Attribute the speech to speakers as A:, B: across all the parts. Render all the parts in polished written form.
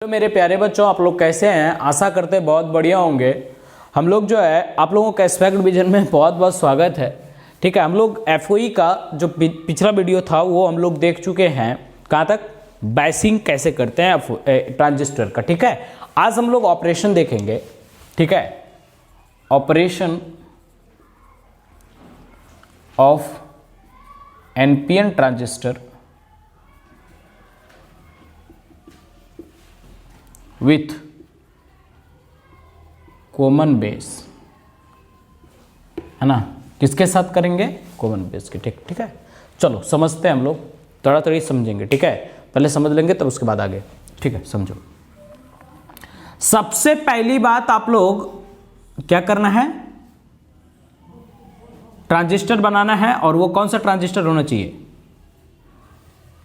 A: तो मेरे प्यारे बच्चों, आप लोग कैसे हैं? आशा करते हैं बहुत बढ़िया होंगे। हम लोग जो है आप लोगों का एस्पेक्ट डिवीजन में बहुत बहुत स्वागत है। ठीक है, हम लोग एफओई का जो पिछला वीडियो था वो हम लोग देख चुके हैं। कहाँ तक? बायसिंग कैसे करते हैं ट्रांजिस्टर का। ठीक है, आज हम लोग ऑपरेशन देखेंगे। ठीक है, operation of NPN transistor with common base, है ना? किसके साथ करेंगे? कॉमन बेस के। ठीक है, चलो समझते हैं हम लोग, थोड़ा थोड़ी समझेंगे। ठीक है, पहले समझ लेंगे तब उसके बाद आगे। ठीक है, समझो। सबसे पहली बात आप लोग क्या करना है? ट्रांजिस्टर बनाना है। और वो कौन सा ट्रांजिस्टर होना चाहिए?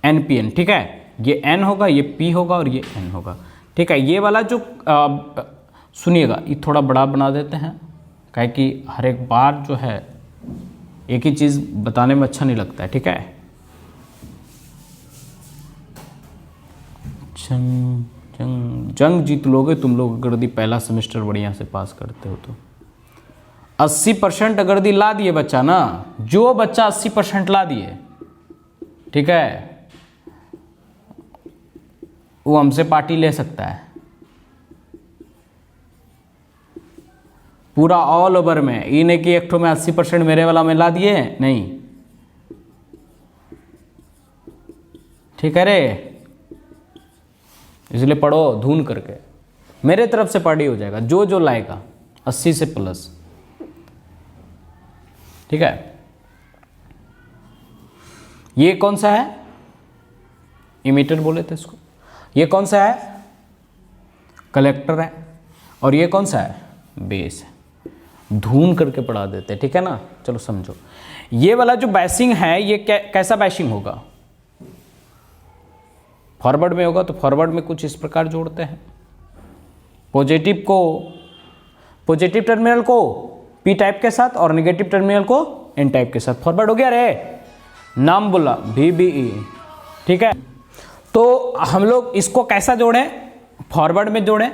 A: एनपीएन। ठीक है, ये एन होगा, ये पी होगा और ये एन होगा। ठीक है, ये वाला जो सुनिएगा, ये थोड़ा बड़ा बना देते हैं, काहे कि हर एक बार जो है एक ही चीज़ बताने में अच्छा नहीं लगता है। ठीक है, जंग जीत लोगे तुम लोग अगर यदि पहला सेमेस्टर बढ़िया से पास करते हो तो। 80% अगर यदि ला दिए बच्चा ना, जो बच्चा 80% ला दिए, ठीक है, वो हमसे पार्टी ले सकता है पूरा ऑल ओवर में। ये नहीं कि एक ठो में 80% मेरे वाला में ला दिए, नहीं। ठीक है रे, इसलिए पढ़ो धून करके, मेरे तरफ से पार्टी हो जाएगा जो जो लाएगा 80 से प्लस। ठीक है, ये कौन सा है? इमीटर बोले थे इसको। ये कौन सा है? कलेक्टर है। और ये कौन सा है? बेस है। धून करके पढ़ा देते हैं। ठीक है ना, चलो समझो। ये वाला जो बायसिंग है, ये कैसा बायसिंग होगा? फॉरवर्ड में होगा। तो फॉरवर्ड में कुछ इस प्रकार जोड़ते हैं। पॉजिटिव पॉजिटिव टर्मिनल को पी टाइप के साथ और नेगेटिव टर्मिनल को एन टाइप के साथ। फॉरवर्ड हो गया रे, नाम बोला VBE। ठीक है, तो हम लोग इसको कैसा जोड़ें? फॉरवर्ड में जोड़ें।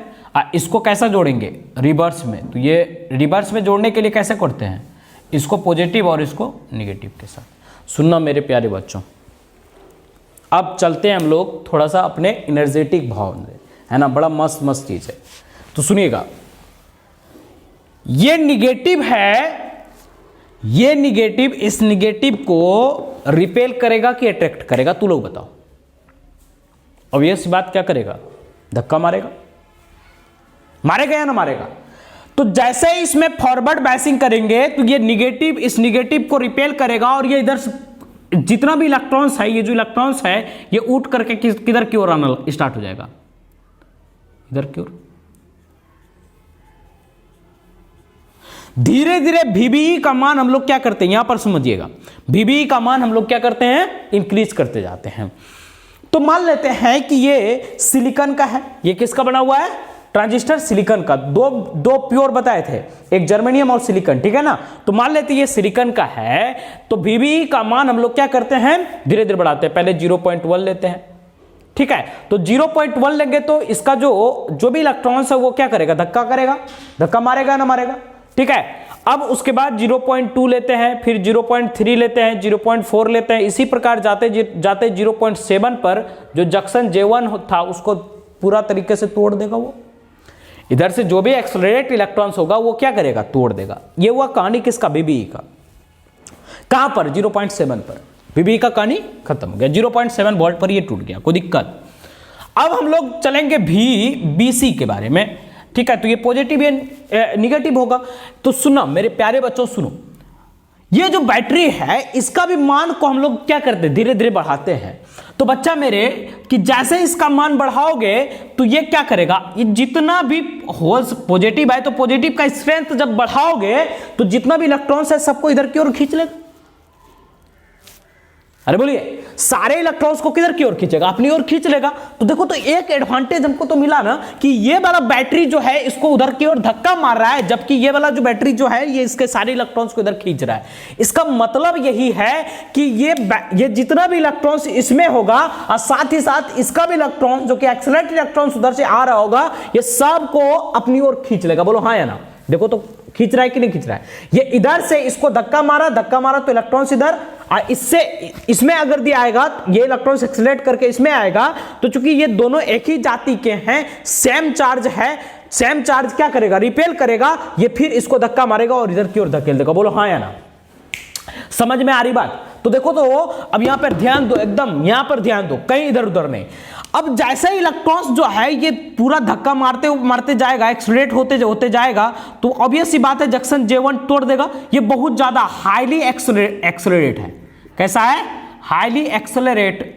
A: इसको कैसा जोड़ेंगे? रिवर्स में। तो ये रिवर्स में जोड़ने के लिए कैसे करते हैं? इसको पॉजिटिव और इसको नेगेटिव के साथ। सुनना मेरे प्यारे बच्चों, अब चलते हैं हम लोग थोड़ा सा अपने एनर्जेटिक भाव में, है ना? बड़ा मस्त मस्त चीज है, तो सुनिएगा। ये निगेटिव है, ये निगेटिव इस निगेटिव को रिपेल करेगा कि अट्रैक्ट करेगा? तू लोग बताओ। अब ये बात क्या करेगा? धक्का मारेगा। मारेगा या ना मारेगा? तो जैसे ही इसमें फॉरवर्ड बायसिंग करेंगे तो ये निगेटिव इस निगेटिव को रिपेल करेगा और ये इधर जितना भी इलेक्ट्रॉन्स है, ये जो इलेक्ट्रॉन्स है, ये उठ करके किधर की ओर आना स्टार्ट हो जाएगा? इधर की ओर। धीरे धीरे VBE का मान हम लोग क्या करते हैं? यहां पर समझिएगा, VBE का मान हम लोग क्या करते हैं? इंक्रीज करते जाते हैं। तो मान लेते हैं कि ये सिलिकॉन का है। ये किसका बना हुआ है? ट्रांजिस्टर सिलिकॉन का। दो प्योर बताए थे, एक जर्मेनियम और सिलिकॉन। ठीक है ना? तो मान लेते हैं ये सिलिकॉन का है, तो VBE का मान हम लोग क्या करते हैं? धीरे धीरे बढ़ाते हैं। पहले 0.1 लेते हैं। ठीक है, तो 0.1 लेंगे तो इसका जो भी इलेक्ट्रॉन्स है वो क्या करेगा? धक्का करेगा। धक्का मारेगा ना मारेगा? ठीक है, अब उसके बाद 0.2 लेते हैं, फिर 0.3 लेते हैं, 0.4 लेते हैं। इसी प्रकार जाते जाते 0.7 पर जो जंक्शन J1 था उसको पूरा तरीके से तोड़ देगा। वो इधर से जो भी एक्सेलरेट इलेक्ट्रॉन्स होगा वो क्या करेगा? तोड़ देगा। ये हुआ कहानी किसका? VBE का। कहां पर? 0.7 पर। VBE का कहानी खत्म हो गया। 0.7 वोल्ट पर ये टूट गया, कोई दिक्कत। अब हम लोग चलेंगे VBC के बारे में। ठीक है, तो ये पॉजिटिव या निगेटिव होगा। तो सुनो मेरे प्यारे बच्चों, सुनो, ये जो बैटरी है इसका भी मान को हम लोग क्या करते हैं? धीरे धीरे बढ़ाते हैं। तो बच्चा मेरे कि जैसे इसका मान बढ़ाओगे तो ये क्या करेगा? ये जितना भी होल्स पॉजिटिव है तो पॉजिटिव का स्ट्रेंथ जब बढ़ाओगे तो जितना भी इलेक्ट्रॉन्स है सबको इधर की ओर खींच लेगा। अरे बोलिए, सारे इलेक्ट्रॉन्स को किधर की ओर खींचेगा, अपनी ओर खींच लेगा। तो देखो तो एक एडवांटेज हमको तो मिला ना कि ये वाला बैटरी जो है इसको उधर की ओर धक्का मार रहा है, जबकि ये वाला जो बैटरी जो है ये इसके सारे इलेक्ट्रॉन्स को इधर खींच रहा है। इसका मतलब यही है कि ये जितना भी इलेक्ट्रॉन्स इसमें होगा और साथ ही साथ इसका भी इलेक्ट्रॉन जो कि एक्सेलरेटेड इलेक्ट्रॉन्स उधर से आ रहा होगा, ये सब को अपनी ओर खींच लेगा। बोलो हाँ या ना। देखो तो खींच रहा है कि नहीं खींच रहा है। ये इधर से इसको धक्का मारा तो इलेक्ट्रॉन्स इधर, इससे इसमें अगर दिया आएगा ये इलेक्ट्रॉन्स एक्सेलरेट करके इसमें आएगा, तो चूंकि ये दोनों एक ही जाति के हैं, सेम चार्ज है, सेम चार्ज क्या करेगा, रिपेल करेगा, ये फिर इसको धक्का मारेगा और इधर की ओर धकेल देगा। बोलो हाँ या ना। समझ में आ रही बात। तो देखो तो अब यहां पर ध्यान दो, एकदम यहां पर ध्यान दो, कहीं इधर उधर नहीं। अब जैसे ही इलेक्ट्रॉन्स जो है ये पूरा धक्का मारते जाएगा, एक्सेलरेट होते जाएगा, तो ऑब्वियस सी बात है जंक्शन J1 तोड़ देगा। ये बहुत ज्यादा हाईली एक्सेलरेट है। कैसा है? हाईली एक्सेलरेट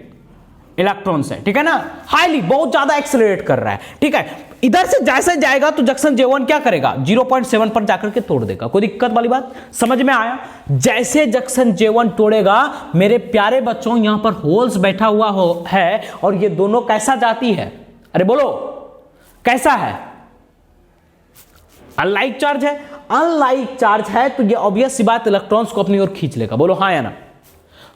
A: इलेक्ट्रॉन्स है, ठीक है ना, हाईली बहुत ज्यादा एक्सेलरेट कर रहा है, ठीक है। इधर से जैसे जाएगा तो जंक्शन J1 क्या करेगा, 0.7 पर जाकर के तोड़ देगा। कोई दिक्कत वाली बात समझ में आया? जैसे जंक्शन J1 तोड़ेगा मेरे प्यारे बच्चों, यहां पर होल्स बैठा हुआ है और ये दोनों कैसा जाती है, अरे बोलो कैसा है, अनलाइक चार्ज है। अनलाइक चार्ज है तो ये ऑब्वियस सी बात इलेक्ट्रॉन्स को अपनी ओर खींच लेगा। बोलो हाँ या ना।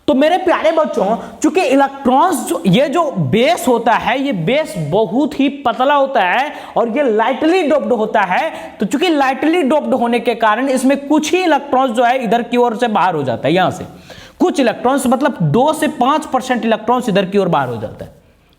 A: तो मेरे प्यारे बच्चों, चूंकि इलेक्ट्रॉन्स ये जो बेस होता है, ये बेस बहुत ही पतला होता है और ये लाइटली डोप्ड होता है। तो चूंकि लाइटली डोप्ड होने के कारण इसमें कुछ ही इलेक्ट्रॉन्स जो है इधर की ओर से बाहर हो जाता है। यहां से कुछ इलेक्ट्रॉन्स, मतलब 2 से 5% इलेक्ट्रॉन्स इधर की ओर बाहर हो जाता है,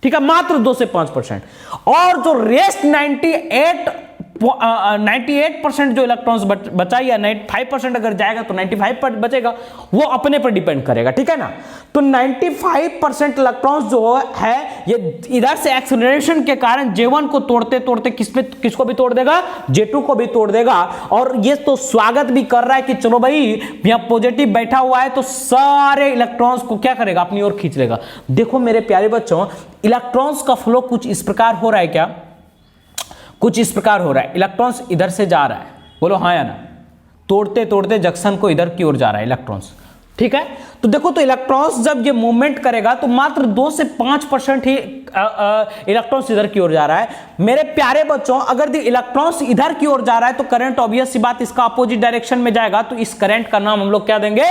A: ठीक है, मात्र 2 से 5%। और जो रेस्ट 98% जो इलेक्ट्रॉन्स बचा, या 95% अगर जाएगा तो 95% बचेगा, वो अपने पर डिपेंड करेगा, ठीक है ना। तो 95% इलेक्ट्रॉन्स जो है ये इधर से एक्सेलरेशन के कारण J1 को तोड़ते तोड़ते किसको भी तोड़ देगा, J2 को भी तोड़ देगा। और ये तो स्वागत भी कर रहा है कि चलो भाई यहां पॉजिटिव बैठा हुआ है तो सारे इलेक्ट्रॉन्स को क्या करेगा, अपनी ओर खींच लेगा। देखो मेरे प्यारे बच्चों, इलेक्ट्रॉन्स का फ्लो कुछ इस प्रकार हो रहा है, क्या कुछ इस प्रकार हो रहा है। इलेक्ट्रॉन्स इधर से जा रहा है, बोलो हाँ या ना, तोड़ते तोड़ते जंक्शन को इधर की ओर जा रहा है इलेक्ट्रॉन्स, ठीक है। तो देखो तो इलेक्ट्रॉन्स जब ये मूवमेंट करेगा तो मात्र 2 से 5% ही इलेक्ट्रॉन्स इधर की ओर जा रहा है। मेरे प्यारे बच्चों, अगर इलेक्ट्रॉन्स इधर की ओर जा रहा है तो करंट ऑब्वियस सी बात इसका अपोजिट डायरेक्शन में जाएगा। तो इस करंट का नाम हम लोग क्या देंगे,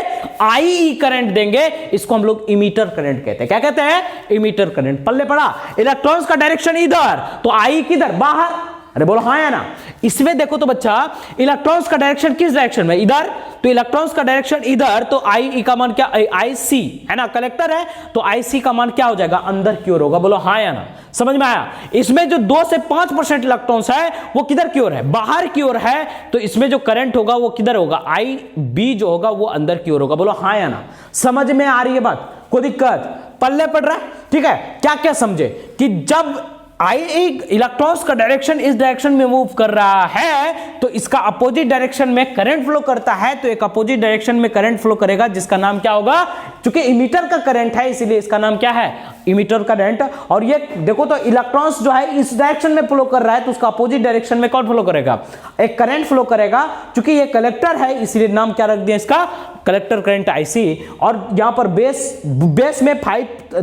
A: IE करंट देंगे। इसको हम लोग इमीटर करंट कहते हैं। क्या कहते हैं, इमीटर करंट। पल्ले पड़ा, इलेक्ट्रॉन्स का डायरेक्शन इधर तो IE किधर, बाहर, अरे बोलो हाँ या ना। इसमें देखो तो बच्चा, इलेक्ट्रॉन्स का डायरेक्शन किस डायरेक्शन में, इधर, तो इलेक्ट्रॉन्स का डायरेक्शन इधर, तो IE का मान क्या, IC है ना, कलेक्टर है, तो IC का मान क्या हो जाएगा, अंदर की ओर होगा। बोलो हाँ या ना। समझ में आया? इसमें जो 2 से 5% इलेक्ट्रॉन्स है वो किधर की ओर है, बाहर की ओर है। तो इसमें जो करंट होगा वो किधर होगा, IB जो होगा वो अंदर की ओर होगा। बोलो हाँ या ना। समझ में आ रही है बात, कोई दिक्कत, पल्ले पड़ रहा है, ठीक है। क्या क्या समझे कि जब इलेक्ट्रॉन्स का डायरेक्शन इस डायरेक्शन में मूव कर रहा है तो इसका अपोजिट डायरेक्शन में करंट फ्लो करता है, तो एक अपोजिट डायरेक्शन में करंट फ्लो करेगा जिसका नाम क्या होगा, क्योंकि इमीटर का करंट है इसीलिए इसका नाम क्या है, इमीटर करंट। और ये देखो तो इलेक्ट्रॉन्स जो है इस डायरेक्शन में फ्लो कर रहा है तो उसका अपोजिट डायरेक्शन में कौन फ्लो करेगा, एक करंट फ्लो करेगा। क्योंकि ये कलेक्टर है इसलिए नाम क्या रख दिया इसका, कलेक्टर करंट IC। और यहां पर बेस में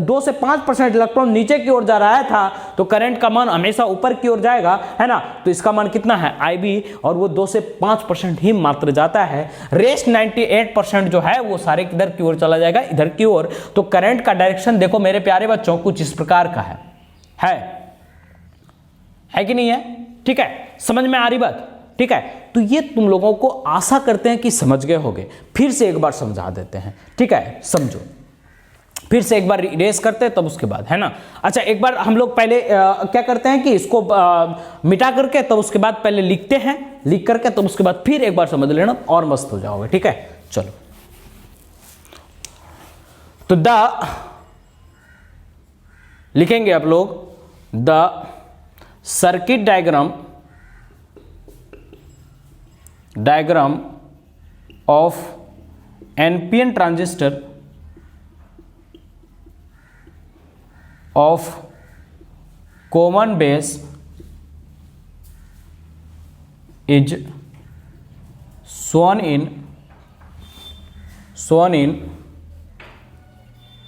A: 2 से 5% इलेक्ट्रॉन नीचे की ओर जा रहा था तो करंट का मान हमेशा ऊपर की ओर जाएगा, है ना। तो इसका मान कितना है, IB, और वो 2 से 5% ही मात्र जाता है। रेस्ट 98% जो है वो सारे इधर की ओर चला जाएगा, इधर की ओर। तो करंट का डायरेक्शन देखो मेरे प्यारे बच्चों कुछ इस प्रकार का है कि नहीं है, ठीक है। समझ में आ रही बात, ठीक है। तो ये तुम लोगों को आशा करते हैं कि समझ गए होगे। फिर से एक बार समझा देते हैं, ठीक है, समझो। फिर से एक बार रेस करते हैं तब उसके बाद, है ना। अच्छा, एक बार हम लोग पहले क्या करते हैं कि इसको मिटा करके तब उसके बाद पहले लिखते हैं, लिख करके तब उसके बाद फिर एक बार समझ लेना और मस्त हो जाओगे, ठीक है। चलो, तो लिखेंगे आप लोग, the circuit diagram of NPN transistor of common base is shown in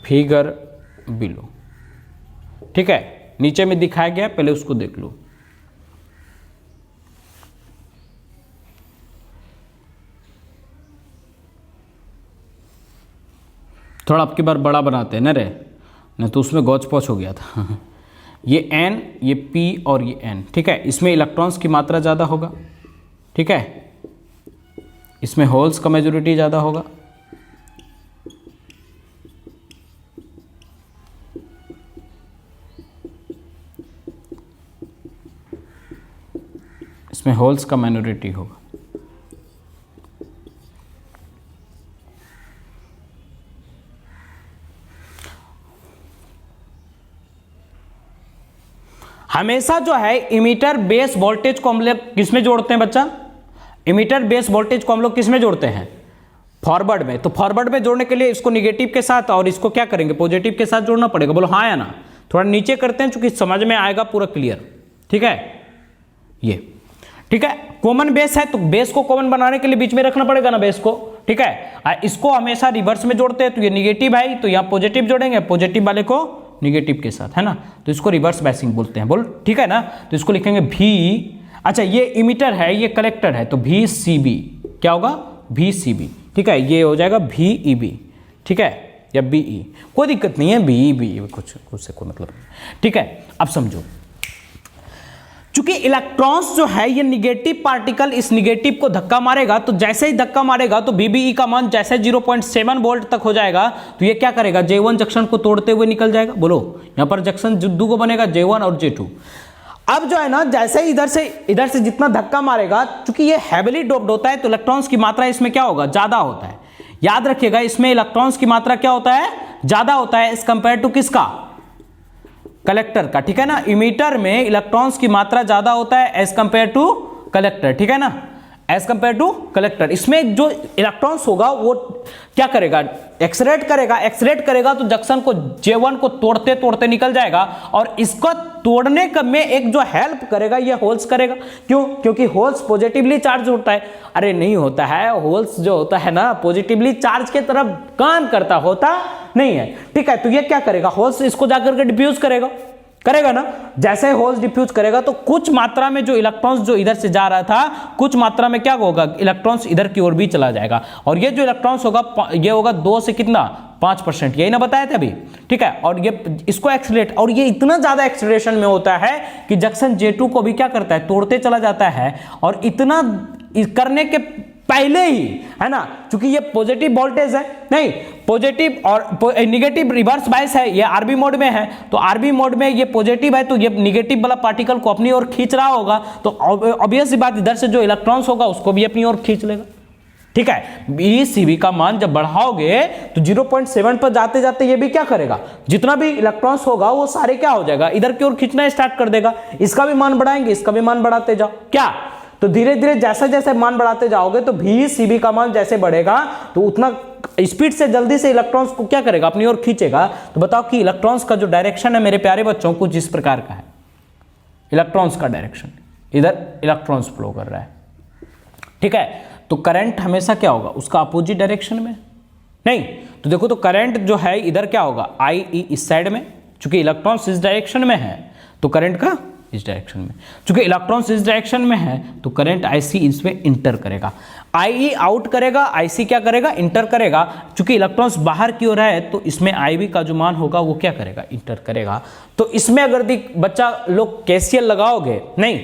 A: figure below. ठीक है, नीचे में दिखाया गया, पहले उसको देख लो। थोड़ा आपकी बार बड़ा बनाते हैं ना रे, नहीं तो उसमें गौच पौच हो गया था। ये N, ये P और ये N। ठीक है, इसमें इलेक्ट्रॉन्स की मात्रा ज़्यादा होगा। ठीक है, इसमें होल्स का मेजॉरिटी ज़्यादा होगा। इसमें होल्स का माइनॉरिटी होगा। हमेशा जो है इमीटर बेस वोल्टेज को हम लोग किसमें जोड़ते हैं बच्चा? इमीटर बेस वोल्टेज को हम लोग किसमें जोड़ते हैं? फॉरवर्ड में। तो फॉरवर्ड में जोड़ने के लिए इसको निगेटिव के साथ और इसको क्या करेंगे? पॉजिटिव के साथ जोड़ना पड़ेगा। बोलो हाँ या ना? थोड़ा नीचे करते हैं चूंकि समझ में आएगा पूरा क्लियर। ठीक है, ये ठीक है, कॉमन बेस है तो बेस को कॉमन बनाने के लिए बीच में रखना पड़ेगा ना बेस को। ठीक है, इसको हमेशा रिवर्स में जोड़ते हैं तो ये निगेटिव है तो यहाँ पॉजिटिव जोड़ेंगे, पॉजिटिव वाले को निगेटिव के साथ, है ना, तो इसको रिवर्स बायसिंग बोलते हैं। बोल ठीक है ना, तो इसको लिखेंगे भी। अच्छा, ये इमीटर है, ये कलेक्टर है, तो VCB क्या होगा? VCB। ठीक है, ये हो जाएगा VEB। ठीक है, या BE, कोई दिक्कत नहीं है, BE कुछ से कोई मतलब नहीं। ठीक है, अब समझो, चूंकि इलेक्ट्रॉन्स जो है ये निगेटिव पार्टिकल इस निगेटिव को धक्का मारेगा, तो जैसे ही धक्का मारेगा तो VBE का मान जैसे 0.7 वोल्ट तक हो जाएगा तो ये क्या करेगा? J1 जंक्शन को तोड़ते हुए निकल जाएगा। बोलो, यहां पर जंक्शन दो को बनेगा, J1 और J2। अब जो है ना, जैसे ही इधर से जितना धक्का मारेगा, चूंकि ये हैवीली डोप्ड होता है तो इलेक्ट्रॉन्स की मात्रा इसमें क्या होगा? ज्यादा होता है। याद रखिएगा, इसमें इलेक्ट्रॉन्स की मात्रा क्या होता है? ज्यादा होता है एज कंपेयर टू किसका? कलेक्टर का। ठीक है ना, इमीटर में इलेक्ट्रॉन्स की मात्रा ज्यादा होता है एज कंपेयर टू कलेक्टर। ठीक है ना, एज कंपेयर टू कलेक्टर। इसमें जो इलेक्ट्रॉन्स होगा वो क्या करेगा? एक्सलेट करेगा तो जंक्शन को J1 को तोड़ते तोड़ते निकल जाएगा, और इसको तोड़ने का में एक जो हेल्प करेगा ये होल्स करेगा। क्यों? क्योंकि होल्स पॉजिटिवली चार्ज होता है। अरे नहीं होता है, होल्स जो होता है ना पॉजिटिवली चार्ज के तरफ काम करता होता नहीं है। ठीक है, तो ये क्या करेगा? होल्स इसको जाकर के डिफ्यूज करेगा ना। जैसे होल्स डिफ्यूज करेगा तो कुछ मात्रा में जो इलेक्ट्रॉन्स जो इधर से जा रहा था, कुछ मात्रा में क्या होगा? इलेक्ट्रॉन्स इधर की ओर भी चला जाएगा, और ये जो इलेक्ट्रॉन्स होगा ये होगा 2 से कितना? 5%। यही ना बताया था अभी। ठीक है, और ये इसको एक्सीलरेट, और ये इतना ज्यादा एक्सीलरेशन में होता है कि जंक्शन J2 को भी क्या करता है? तोड़ते चला जाता है। और इतना करने के पहले ही, है ना, क्योंकि ये पॉजिटिव वोल्टेज है, नहीं पॉजिटिव और निगेटिव रिवर्स बायस है, ये आरबी मोड में है, तो आरबी मोड में ये पॉजिटिव है तो ये निगेटिव वाला पार्टिकल को अपनी ओर खींच रहा होगा, तो ऑब्वियस सी बात इधर से जो इलेक्ट्रॉन्स होगा उसको भी अपनी ओर खींच लेगा। ठीक है, BCB का मान जब बढ़ाओगे तो 0.7 पर जाते जाते ये भी क्या करेगा? जितना भी इलेक्ट्रॉन्स होगा वो सारे क्या हो जाएगा? इधर की ओर खींचना स्टार्ट कर देगा। इसका भी मान बढ़ाएंगे, इसका भी मान बढ़ाते जाओ। क्या? तो धीरे धीरे जैसे जैसे मान बढ़ाते जाओगे तो VCB का मान जैसे बढ़ेगा तो उतना स्पीड से जल्दी से इलेक्ट्रॉन्स को क्या करेगा? अपनी ओर खींचेगा। तो बताओ कि इलेक्ट्रॉन्स का जो डायरेक्शन है मेरे प्यारे बच्चों कुछ इस प्रकार का है। इलेक्ट्रॉन्स का डायरेक्शन, इधर इलेक्ट्रॉन्स फ्लो कर रहा है। ठीक है, तो करंट हमेशा क्या होगा? उसका अपोजिट डायरेक्शन में नहीं। तो देखो, तो करंट जो है इधर क्या होगा? IE इस साइड में, चूंकि इलेक्ट्रॉन्स इस डायरेक्शन में है तो करंट का इस डायरेक्शन में, चूंकि इलेक्ट्रॉन्स इस डायरेक्शन में है तो करंट IC इसमें इंटर करेगा। IE आउट करेगा, IC क्या करेगा? इंटर करेगा। चूंकि इलेक्ट्रॉन्स बाहर की ओर है तो इसमें IB का जो मान होगा वो क्या करेगा? इंटर करेगा। तो इसमें अगर बच्चा लोग KCL लगाओगे, नहीं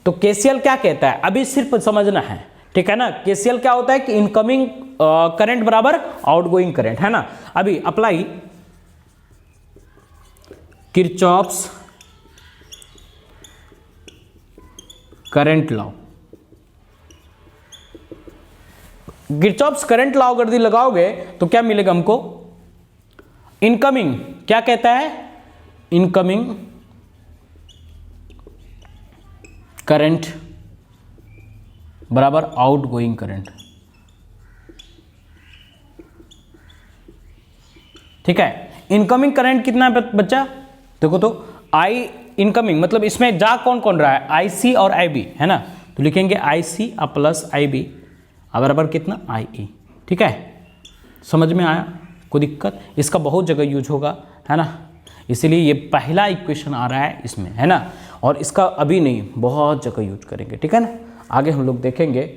A: तो KCL क्या कहता है अभी सिर्फ समझना है। ठीक है ना, KCL क्या होता है कि इनकमिंग करंट बराबर आउटगोइंग करंट, है ना। अभी apply Kirchhoff's current law. Kirchhoff's current law अगर लगाओगे तो क्या मिलेगा हमको? इनकमिंग क्या कहता है? इनकमिंग करंट बराबर आउटगोइंग करंट। ठीक है, इनकमिंग करंट कितना है बच्चा? देखो तो आई इनकमिंग मतलब इसमें जा कौन कौन रहा है? IC और IB, है ना। तो लिखेंगे IC प्लस IB बराबर कितना? IE। ठीक है, समझ में आया? कोई दिक्कत? इसका बहुत जगह यूज होगा, है ना। इसीलिए ये पहला इक्वेशन आ रहा है इसमें, है ना। और इसका अभी नहीं, बहुत जगह यूज करेंगे, ठीक है ना। आगे हम लोग देखेंगे,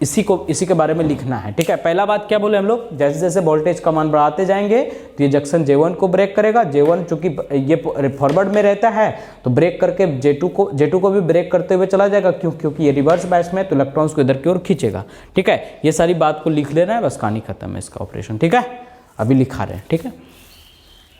A: इसी के बारे में लिखना है, ठीक है। पहला बात क्या बोले हम लोग, जैसे जैसे वोल्टेज का मान बढ़ाते जाएंगे तो ये जंक्शन J1 को ब्रेक करेगा। J1 चूंकि ये फॉरवर्ड में रहता है तो ब्रेक करके J2 को भी ब्रेक करते हुए चला जाएगा, क्योंकि ये रिवर्स बायस में है तो इलेक्ट्रॉन्स को इधर की ओर खींचेगा, ठीक है। ये सारी बात को लिख लेना है, बस कहानी खत्म है इसका ऑपरेशन, ठीक है। अभी लिखा रहे हैं, ठीक है।